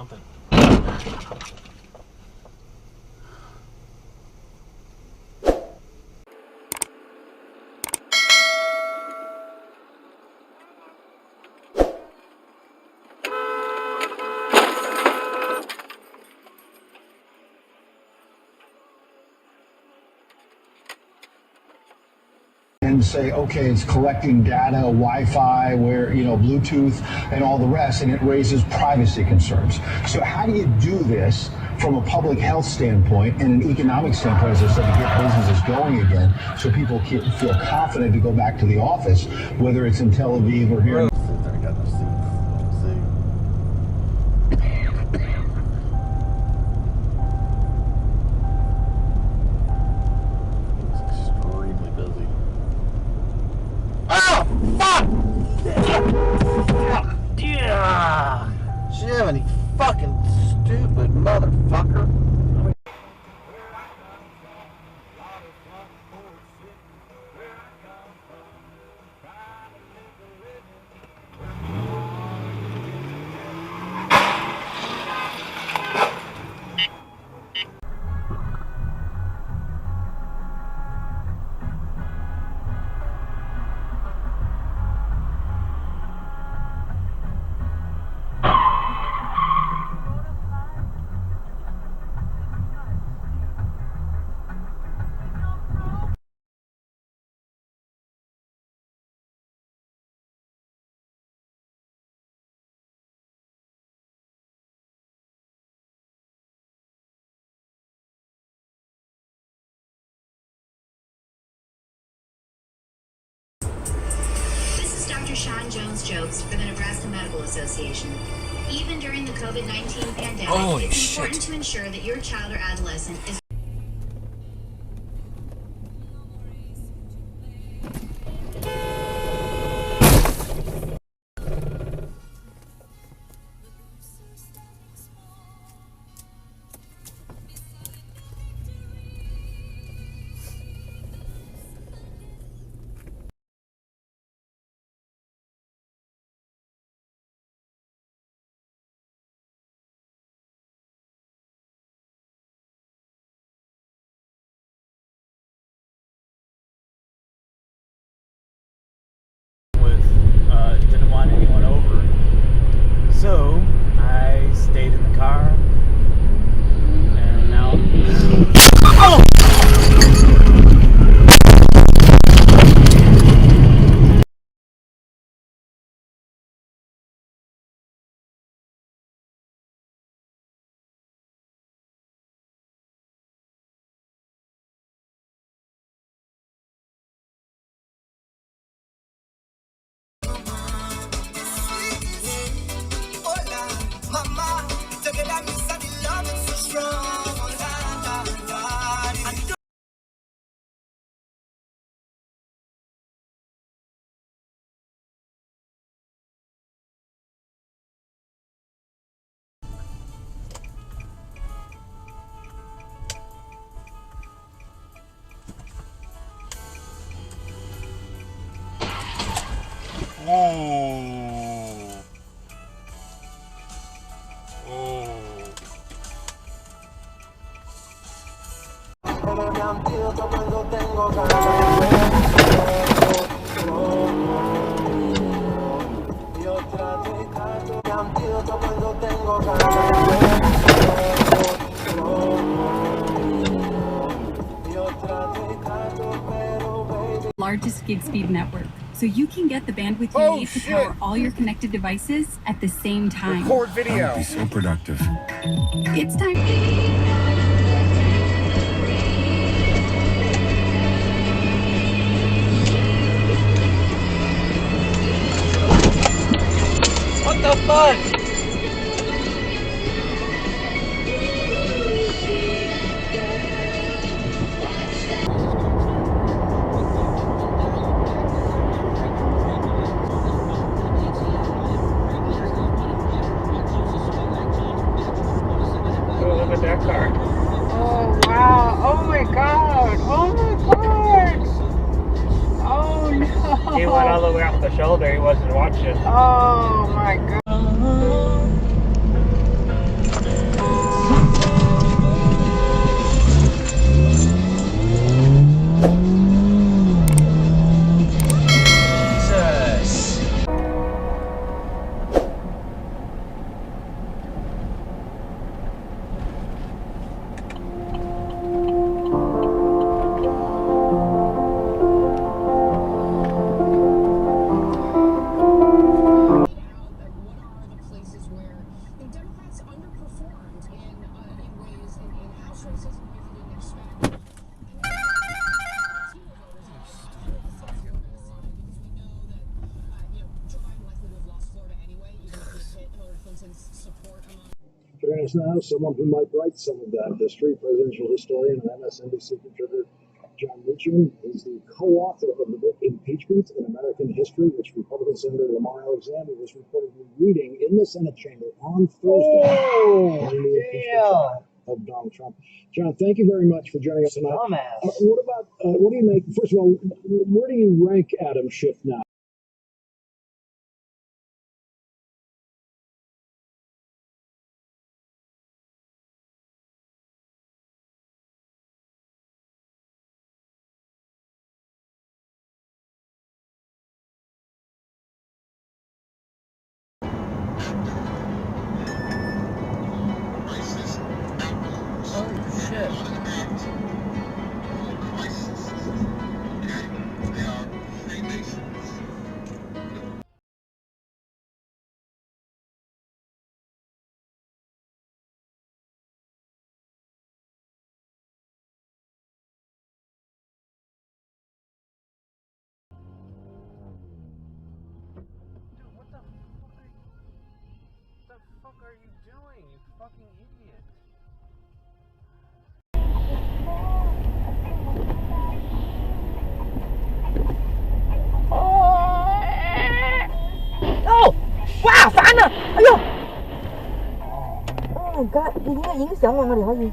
something. And say, okay, it's collecting data, Wi-Fi, where, you know, Bluetooth and all the rest, and it raises privacy concerns. So how do you do this from a public health standpoint and an economic standpoint, as I said, to get businesses going again, so people can feel confident to go back to the office, whether it's in Tel Aviv or here? Jiminy fucking stupid motherfucker. Sean Jones jokes for the Nebraska Medical Association. Even during the COVID-19 pandemic, Holy it's shit. important to ensure that your child or adolescent is didn't want anyone over, so I stayed in the car, and now oh! Largest gig speed network, so you can get the bandwidth you need to power all your connected devices at the same time. Record video. That would be so productive. It's time. What the fuck? Look at that car. Oh wow! Oh my god! Oh my god! Oh no! He went all the way off the shoulder. He wasn't watching. Oh my god! Joining us now, someone who might write some of that history, presidential historian and MSNBC contributor John Meacham is the co-author of the book Impeachment in American History, which Republican Senator Lamar Alexander was reportedly reading in the Senate chamber on Thursday during the impeachment trial of Donald Trump. John, thank you very much for joining us tonight. What do you make, first of all, where do you rank Adam Schiff now? Are you doing, you fucking idiot?哦，哇，烦了！哎呦！Oh my god，你应该影响我们聊天。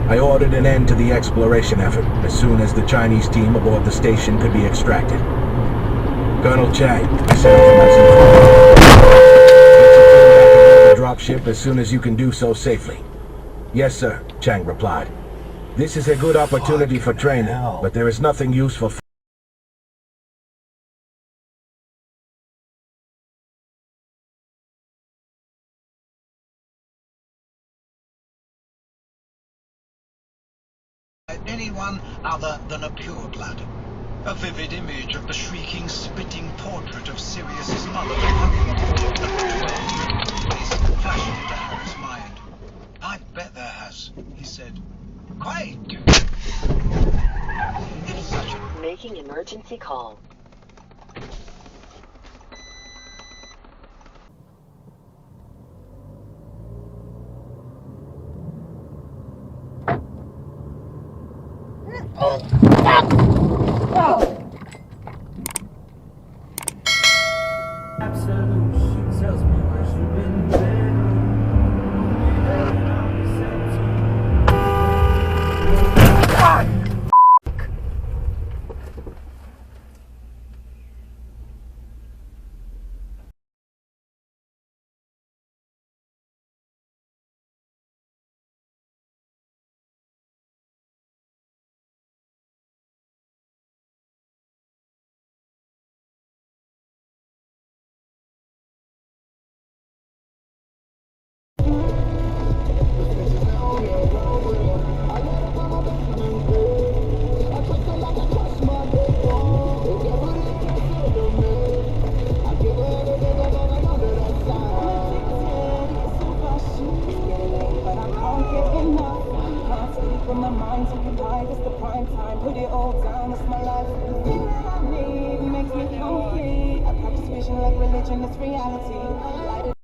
I ordered an end to the exploration effort as soon as the Chinese team aboard the station could be extracted. Colonel Chang, I set up the dropship as soon as you can do so safely. Yes, sir, Chang replied. This is a good opportunity for training, but there is nothing useful for anyone other than a pureblood. A vivid image of the shrieking, spitting portrait of Sirius's mother hanging on board number 12 flashed into Harry's mind. I bet there has, he said. Quite. It's such a... Making emergency call. Absolute tells me where you've been there. time, put it all down, it's my life. The thing that I need makes me complete. I practice vision like religion, it's reality.